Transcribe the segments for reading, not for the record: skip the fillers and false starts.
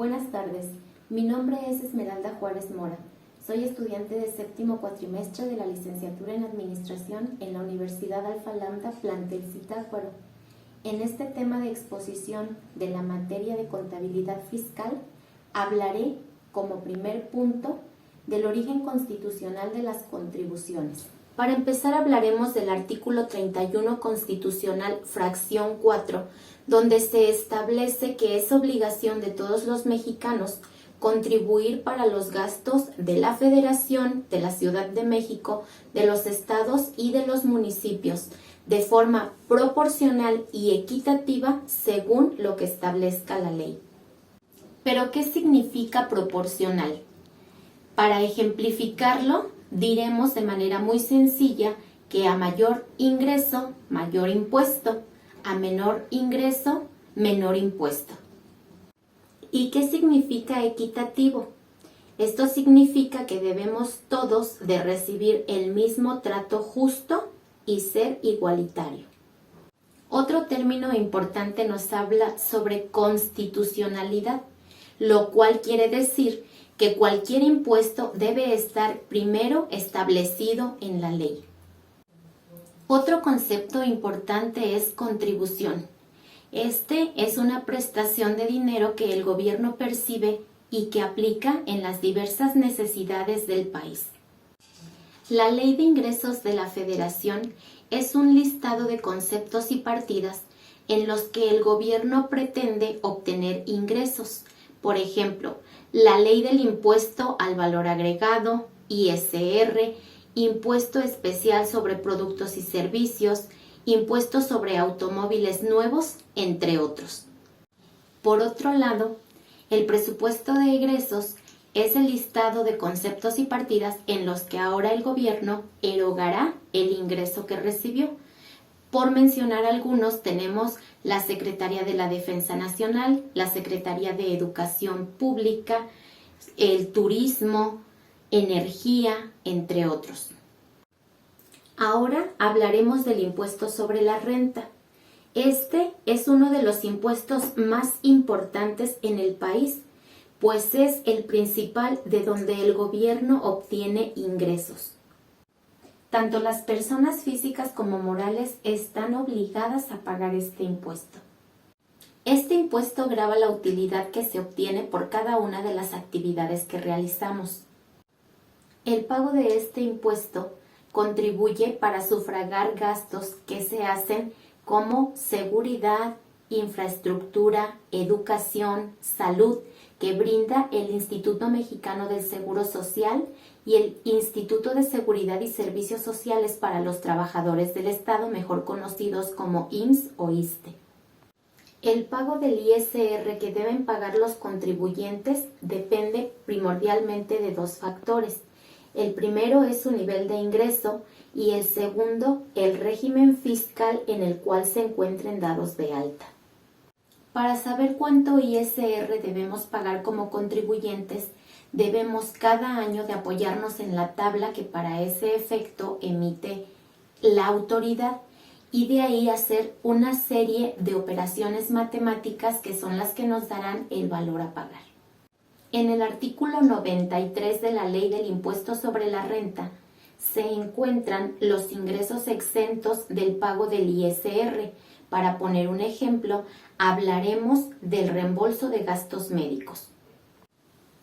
Buenas tardes, mi nombre es Esmeralda Juárez Mora. Soy estudiante de séptimo cuatrimestre de la licenciatura en Administración en la Universidad Alfa Lambda Plantel Zitácuaro. En este tema de exposición de la materia de contabilidad fiscal, hablaré como primer punto del origen constitucional de las contribuciones. Para empezar hablaremos del artículo 31 constitucional, fracción 4, donde se establece que es obligación de todos los mexicanos contribuir para los gastos de la Federación, de la Ciudad de México, de los estados y de los municipios, de forma proporcional y equitativa según lo que establezca la ley. ¿Pero qué significa proporcional? Para ejemplificarlo, diremos de manera muy sencilla que a mayor ingreso, mayor impuesto, a menor ingreso, menor impuesto. ¿Y qué significa equitativo? Esto significa que debemos todos de recibir el mismo trato justo y ser igualitario. Otro término importante nos habla sobre constitucionalidad, lo cual quiere decir que cualquier impuesto debe estar primero establecido en la ley. Otro concepto importante es contribución. Este es una prestación de dinero que el gobierno percibe y que aplica en las diversas necesidades del país. La Ley de Ingresos de la Federación es un listado de conceptos y partidas en los que el gobierno pretende obtener ingresos. Por ejemplo, la Ley del Impuesto al Valor Agregado, ISR, Impuesto Especial sobre Productos y Servicios, Impuesto sobre Automóviles Nuevos, entre otros. Por otro lado, el presupuesto de egresos es el listado de conceptos y partidas en los que ahora el gobierno erogará el ingreso que recibió. Por mencionar algunos, tenemos la Secretaría de la Defensa Nacional, la Secretaría de Educación Pública, el Turismo, Energía, entre otros. Ahora hablaremos del impuesto sobre la renta. Este es uno de los impuestos más importantes en el país, pues es el principal de donde el gobierno obtiene ingresos. Tanto las personas físicas como morales están obligadas a pagar este impuesto. Este impuesto grava la utilidad que se obtiene por cada una de las actividades que realizamos. El pago de este impuesto contribuye para sufragar gastos que se hacen como seguridad, infraestructura, educación, salud, que brinda el Instituto Mexicano del Seguro Social y el Instituto de Seguridad y Servicios Sociales para los Trabajadores del Estado, mejor conocidos como IMSS o ISSSTE. El pago del ISR que deben pagar los contribuyentes depende primordialmente de dos factores. El primero es su nivel de ingreso y el segundo, el régimen fiscal en el cual se encuentren dados de alta. Para saber cuánto ISR debemos pagar como contribuyentes, debemos cada año de apoyarnos en la tabla que para ese efecto emite la autoridad y de ahí hacer una serie de operaciones matemáticas que son las que nos darán el valor a pagar. En el artículo 93 de la Ley del Impuesto sobre la Renta se encuentran los ingresos exentos del pago del ISR. Para poner un ejemplo, hablaremos del reembolso de gastos médicos.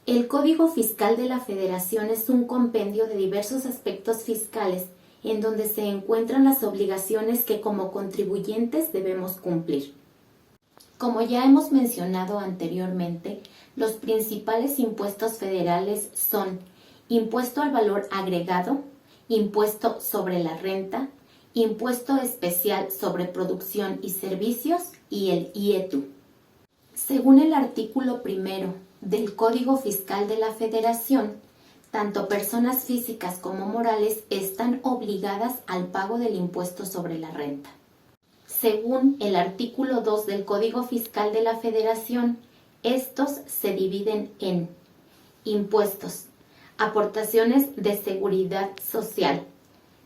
El Código Fiscal de la Federación es un compendio de diversos aspectos fiscales en donde se encuentran las obligaciones que como contribuyentes debemos cumplir. Como ya hemos mencionado anteriormente, los principales impuestos federales son Impuesto al Valor Agregado, Impuesto sobre la Renta, Impuesto Especial sobre Producción y Servicios y el IETU. Según el artículo 1 del Código Fiscal de la Federación, tanto personas físicas como morales están obligadas al pago del impuesto sobre la renta. Según el artículo 2 del Código Fiscal de la Federación, estos se dividen en impuestos, aportaciones de seguridad social,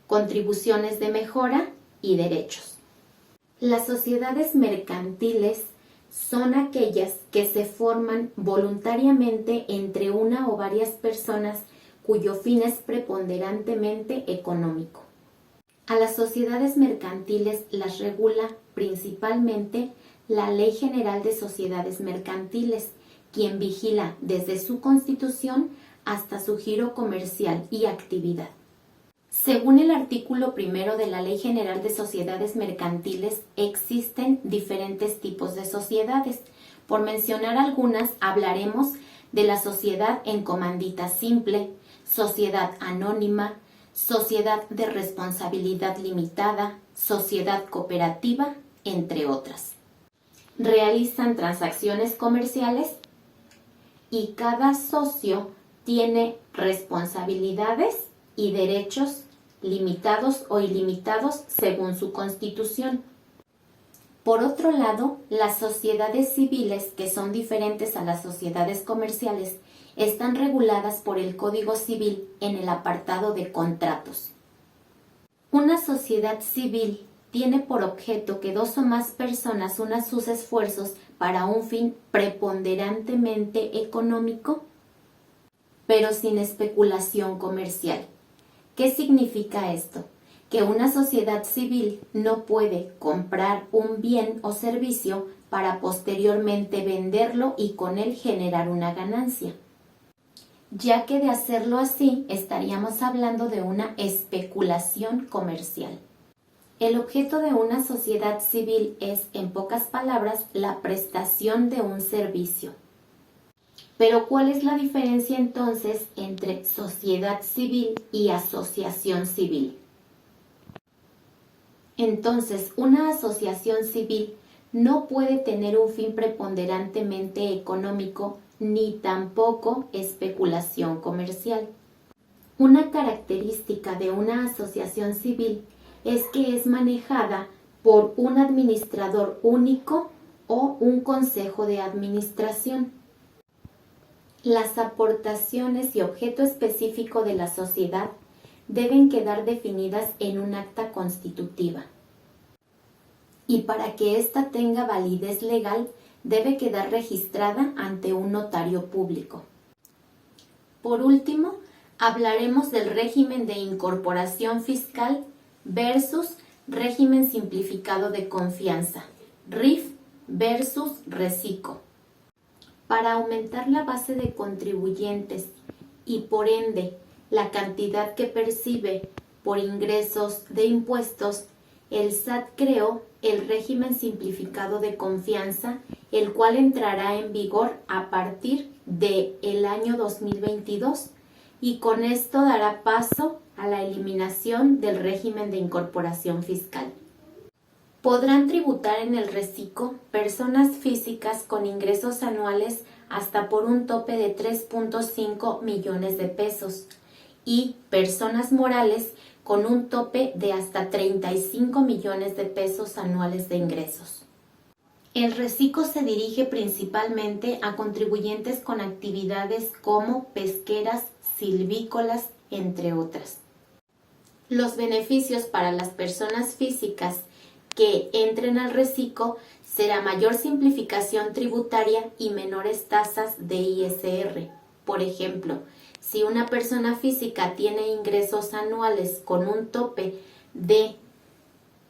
contribuciones de mejora y derechos. Las sociedades mercantiles son aquellas que se forman voluntariamente entre una o varias personas cuyo fin es preponderantemente económico. A las sociedades mercantiles las regula principalmente la Ley General de Sociedades Mercantiles, quien vigila desde su constitución hasta su giro comercial y actividad. Según el artículo 1 de la Ley General de Sociedades Mercantiles, existen diferentes tipos de sociedades. Por mencionar algunas, hablaremos de la sociedad en comandita simple, sociedad anónima, sociedad de responsabilidad limitada, sociedad cooperativa, entre otras. Realizan transacciones comerciales y cada socio tiene responsabilidades y derechos limitados o ilimitados según su constitución. Por otro lado, las sociedades civiles, que son diferentes a las sociedades comerciales, están reguladas por el Código Civil en el apartado de contratos. Una sociedad civil tiene por objeto que dos o más personas unan sus esfuerzos para un fin preponderantemente económico, pero sin especulación comercial. ¿Qué significa esto? Que una sociedad civil no puede comprar un bien o servicio para posteriormente venderlo y con él generar una ganancia, ya que de hacerlo así estaríamos hablando de una especulación comercial. El objeto de una sociedad civil es, en pocas palabras, la prestación de un servicio. Pero ¿cuál es la diferencia entonces entre sociedad civil y asociación civil? Entonces, una asociación civil no puede tener un fin preponderantemente económico ni tampoco especulación comercial. Una característica de una asociación civil es que es manejada por un administrador único o un consejo de administración. Las aportaciones y objeto específico de la sociedad deben quedar definidas en un acta constitutiva. Y para que ésta tenga validez legal, debe quedar registrada ante un notario público. Por último, hablaremos del régimen de incorporación fiscal versus régimen simplificado de confianza, RIF versus RECICO. Para aumentar la base de contribuyentes y por ende la cantidad que percibe por ingresos de impuestos, el SAT creó el régimen simplificado de confianza, el cual entrará en vigor a partir del año 2022 y con esto dará paso a la eliminación del régimen de incorporación fiscal. Podrán tributar en el RECICO personas físicas con ingresos anuales hasta por un tope de 3.5 millones de pesos y personas morales con un tope de hasta 35 millones de pesos anuales de ingresos. El RECICO se dirige principalmente a contribuyentes con actividades como pesqueras, silvícolas, entre otras. Los beneficios para las personas físicas que entren al RECICO será mayor simplificación tributaria y menores tasas de ISR. Por ejemplo, si una persona física tiene ingresos anuales con un tope de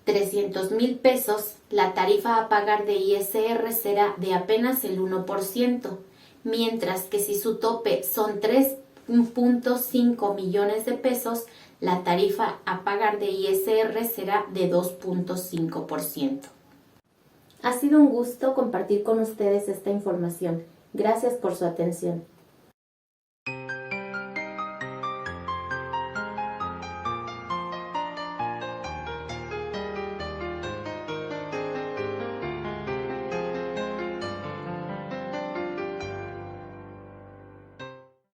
300,000 pesos, la tarifa a pagar de ISR será de apenas el 1%, mientras que si su tope son 3.5 millones de pesos, la tarifa a pagar de ISR será de 2.5%. Ha sido un gusto compartir con ustedes esta información. Gracias por su atención.